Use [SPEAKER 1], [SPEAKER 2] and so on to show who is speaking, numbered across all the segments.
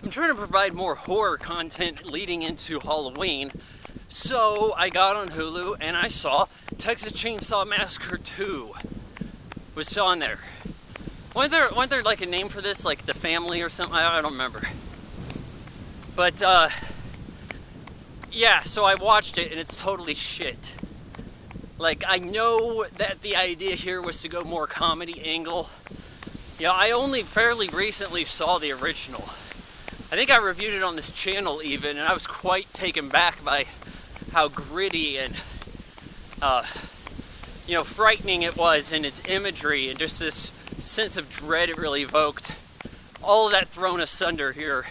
[SPEAKER 1] I'm trying to provide more horror content leading into Halloween. So I got on Hulu and I saw Texas Chainsaw Massacre 2 was on there. Wasn't there like a name for this, like The Family or something? I don't remember. But yeah, so I watched it and it's totally shit. Like, I know that the idea here was to go more comedy angle. Yeah, I only fairly recently saw the original. I think I reviewed it on this channel even, and I was quite taken back by how gritty and frightening it was in its imagery and just this sense of dread it really evoked. All of that thrown asunder here.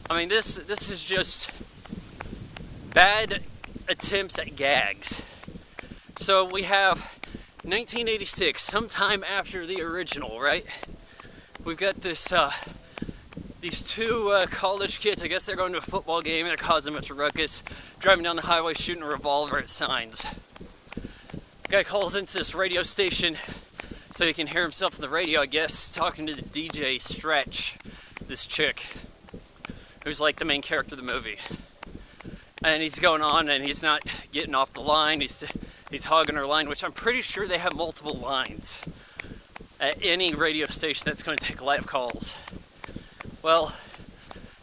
[SPEAKER 1] I mean, this is just bad attempts at gags. So we have 1986, sometime after the original, right? We've got this these two college kids. I guess they're going to a football game and it caused a bunch of ruckus, driving down the highway shooting a revolver at signs. The guy calls into this radio station so he can hear himself on the radio, I guess, talking to the DJ Stretch, this chick, who's like the main character of the movie. And he's going on and he's not getting off the line, he's hogging her line, which I'm pretty sure they have multiple lines at any radio station that's going to take live calls. Well,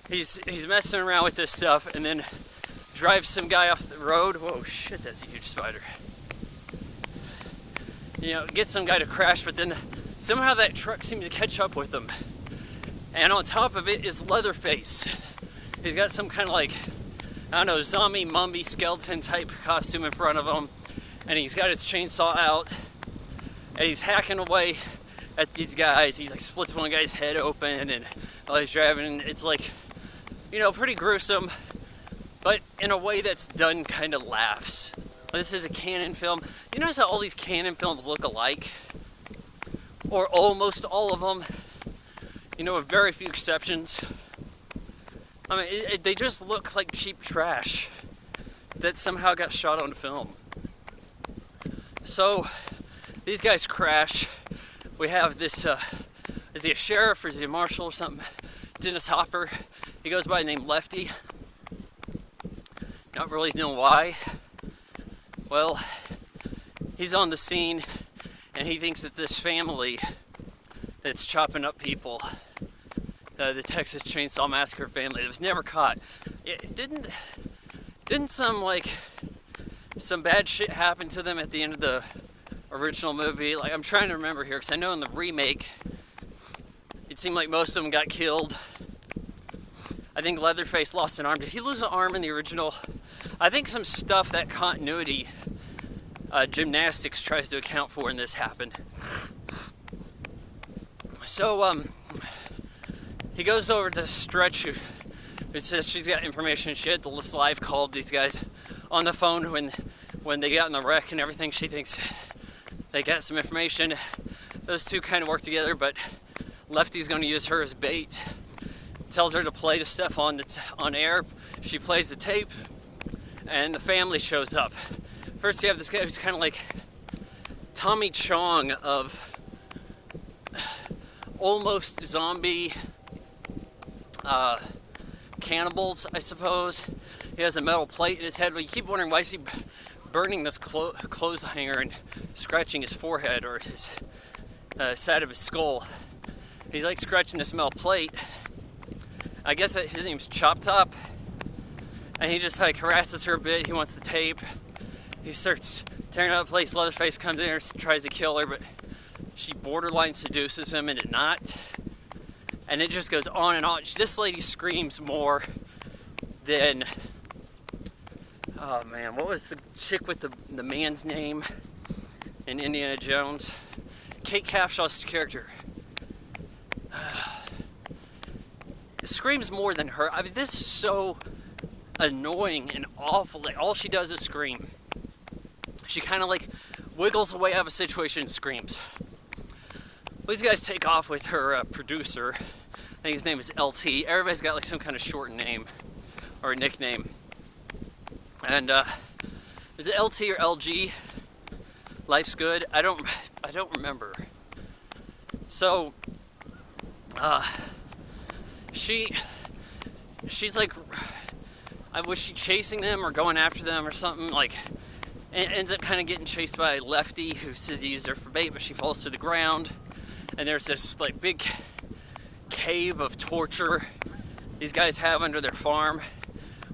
[SPEAKER 1] he's messing around with this stuff and then drives some guy off the road. Whoa, shit, that's a huge spider. Get some guy to crash, but then somehow that truck seems to catch up with him. And on top of it is Leatherface. He's got some kind of like, I don't know, zombie, mummy, skeleton type costume in front of him. And he's got his chainsaw out. And he's hacking away at these guys. He's like splits one guy's head open and while he's driving. It's like, pretty gruesome, but in a way that's done kind of laughs. This is a canon film. You notice how all these canon films look alike? Or almost all of them, with very few exceptions. I mean, they just look like cheap trash that somehow got shot on film. So, these guys crash. We have this, is he a sheriff or is he a marshal or something? Dennis Hopper. He goes by the name Lefty. Not really knowing why. Well, he's on the scene and he thinks it's this family that's chopping up people. The Texas Chainsaw Massacre family that was never caught. Didn't some bad shit happen to them at the end of the original movie? Like, I'm trying to remember here because I know in the remake it seemed like most of them got killed. I think Leatherface lost an arm. Did he lose an arm in the original? I think some stuff that continuity gymnastics tries to account for in this happened. So he goes over to Stretch, who says she's got information. She had the live called these guys on the phone when they got in the wreck and everything. She thinks they got some information. Those two kind of work together, but Lefty's going to use her as bait. Tells her to play the stuff on air. She plays the tape, and the family shows up. First, you have this guy who's kind of like Tommy Chong of almost zombie cannibals, I suppose. He has a metal plate in his head, but you keep wondering why is he burning this clothes hanger and scratching his forehead or his side of his skull. He's like scratching this metal plate. I guess his name's Chop Top, and he just like harasses her a bit. He wants the tape. He starts tearing out the place. Leatherface comes in there, tries to kill her, but she borderline seduces him into not. And it just goes on and on. This lady screams more than, oh man, what was the chick with the man's name in Indiana Jones? Kate Capshaw's character. Screams more than her. I mean, this is so annoying and awful. Like, all she does is scream. She kind of like wiggles away out of a situation and screams. Well, these guys take off with her producer. I think his name is LT. Everybody's got like some kind of short name or a nickname. And is it LT or LG? Life's Good? I don't remember. So she she's like, was she chasing them or going after them or something? Like, ends up kind of getting chased by Lefty, who says he used her for bait, but she falls to the ground. And there's this like big cave of torture these guys have under their farm,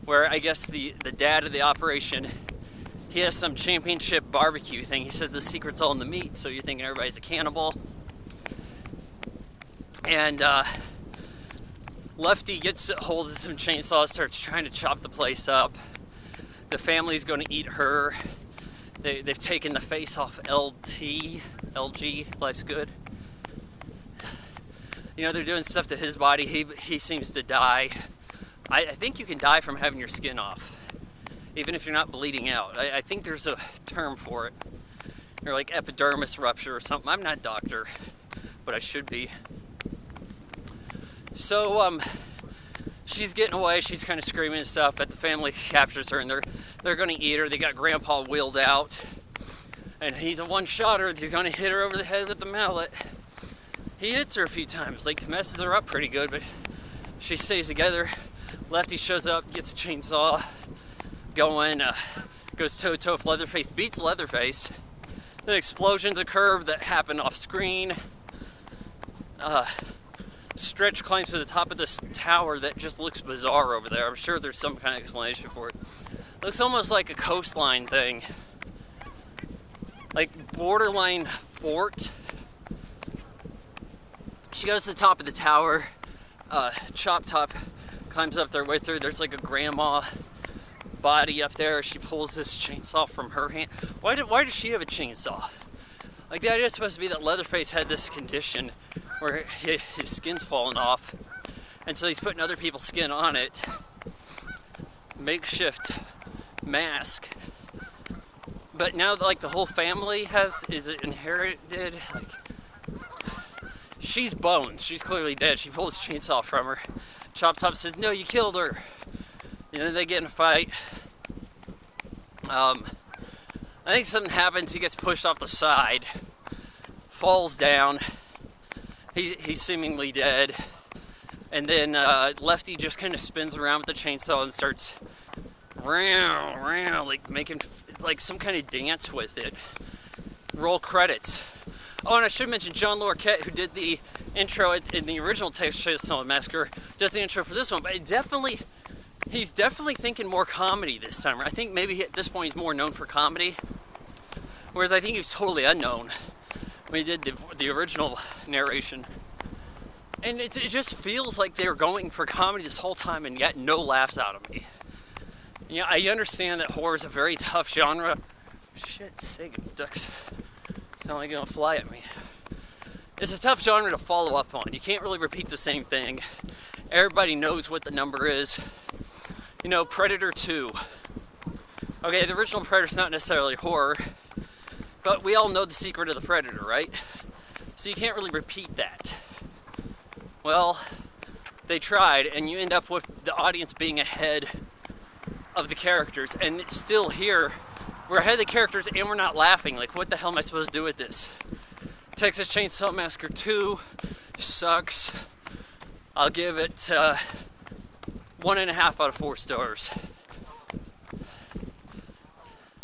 [SPEAKER 1] where I guess the dad of the operation, he has some championship barbecue thing. He says the secret's all in the meat, so you're thinking everybody's a cannibal. And Lefty gets a hold of some chainsaws, starts trying to chop the place up. The family's going to eat her. They've taken the face off LG, Life's Good. You know, they're doing stuff to his body. He seems to die. I think you can die from having your skin off, even if you're not bleeding out. I think there's a term for it. Or like epidermis rupture or something. I'm not a doctor, but I should be. So, she's getting away. She's kind of screaming and stuff, but the family captures her, and they're going to eat her. They got Grandpa wheeled out, and he's a one-shotter. He's going to hit her over the head with the mallet. He hits her a few times, like messes her up pretty good, but she stays together. Lefty shows up, gets a chainsaw going, goes toe-to-toe with Leatherface, beats Leatherface. Then explosions occur that happen off-screen. Stretch climbs to the top of this tower that just looks bizarre over there. I'm sure there's some kind of explanation for it. Looks almost like a coastline thing. Like borderline fort. She goes to the top of the tower. Chop Top climbs up there with her. There's like a grandma body up there. She pulls this chainsaw from her hand. Why does she have a chainsaw? Like, the idea is supposed to be that Leatherface had this condition where his skin's falling off, and so he's putting other people's skin on it. Makeshift mask. But now, like, the whole family is it inherited? Like, she's bones. She's clearly dead. She pulls the chainsaw from her. Chop Top says, "No, you killed her." And then they get in a fight. I think something happens. He gets pushed off the side, falls down. He's seemingly dead. And then Lefty just kind of spins around with the chainsaw and starts like making like some kind of dance with it. Roll credits. Oh, and I should mention John Larroquette, who did the intro in the original Texas Chainsaw Massacre, does the intro for this one. But he's definitely thinking more comedy this time. I think maybe at this point he's more known for comedy, whereas I think he was totally unknown when he did the original narration. And it just feels like they were going for comedy this whole time and got no laughs out of me. You know, I understand that horror is a very tough genre. Shit, sake, ducks sound like they're gonna fly at me. It's a tough genre to follow up on. You can't really repeat the same thing. Everybody knows what the number is. You know, Predator 2. Okay, the original Predator's not necessarily horror, but we all know the secret of the Predator, right? So you can't really repeat that. Well, they tried, and you end up with the audience being ahead of the characters, and it's still here. We're ahead of the characters, and we're not laughing. Like, what the hell am I supposed to do with this? Texas Chainsaw Massacre 2 sucks. I'll give it 1.5 out of 4 stars.